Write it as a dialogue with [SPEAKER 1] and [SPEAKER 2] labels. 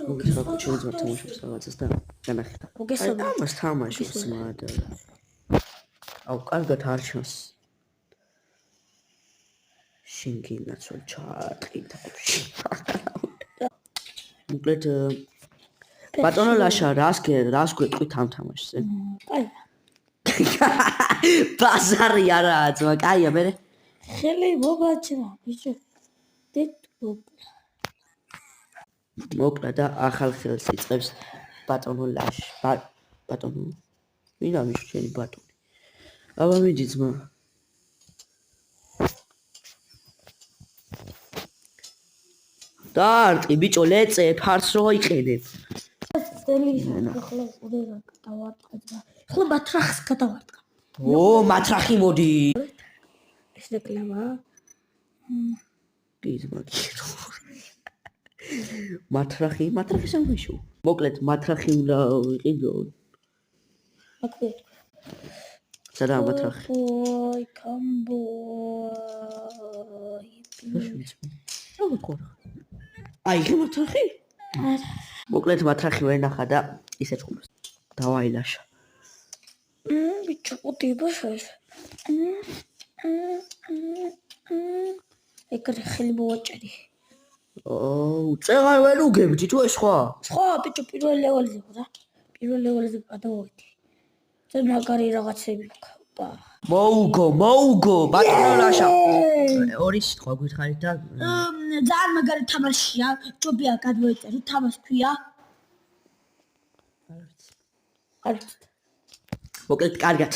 [SPEAKER 1] მოგესალმებით, შეიძლება თამაშობს რაღაცას და განახერხა. მოგესალმებით. თამაშობს მაგრამ. აუ, კარგად არ ჩანს. შინგინაც რომ ჩააყიდავში. მოკლედ ბატონო ლაშა, რას გვეტყვით ამ თამაშზე?
[SPEAKER 2] აი.
[SPEAKER 1] ბაზარი არაა ძმა, კაია მე.
[SPEAKER 2] ხელი მოგაჩრა, ბიჭო.
[SPEAKER 1] მოკლა და ახალ ხელს იწყებს ბატონო ლაშა. ბატონო. ვინ არის შენი ბატონი? აბა მიდი ძმა. დარტყი ბიჭო, ლეწე, ფარს რო იყენებ.
[SPEAKER 2] ახლა უდერა გადავარტყა ძმა. ახლა მატრახს გადავარტყა.
[SPEAKER 1] ო, მატრახი მოდი.
[SPEAKER 2] ეს რეკლამა.
[SPEAKER 1] კი ძმა. მატრახი სამშო. მოკლედ მატრახი უნდა ვიყიდო.
[SPEAKER 2] აკეთე.
[SPEAKER 1] სადა მატრახი?
[SPEAKER 2] ой, камбой.
[SPEAKER 1] როგორ ხარ? აი, ხე მატრახი? მოკლედ მატრახი ვერ ნახა და ისე ჭუმს. დავაი ლაშა.
[SPEAKER 2] ბიჭო, უდიება შეს. ეგრე ხელი მოვაჭერი.
[SPEAKER 1] წეღარ ვერ უგებდი თუ ეს სხვა?
[SPEAKER 2] სხვა ბიჭო, პირველ ლეველზე ხო? პირველ ლეველზე გადავედი. ზე მაგარი რაღაცები ყვა.
[SPEAKER 1] მოუგო, ბატონო ლაშა. ორი სიტყვა გითხარით და
[SPEAKER 2] ძალიან მაგარი თამაშია. ჯობია გადმოეწერო, თამაშ ქვია. არც.
[SPEAKER 1] მოკლედ კარგად.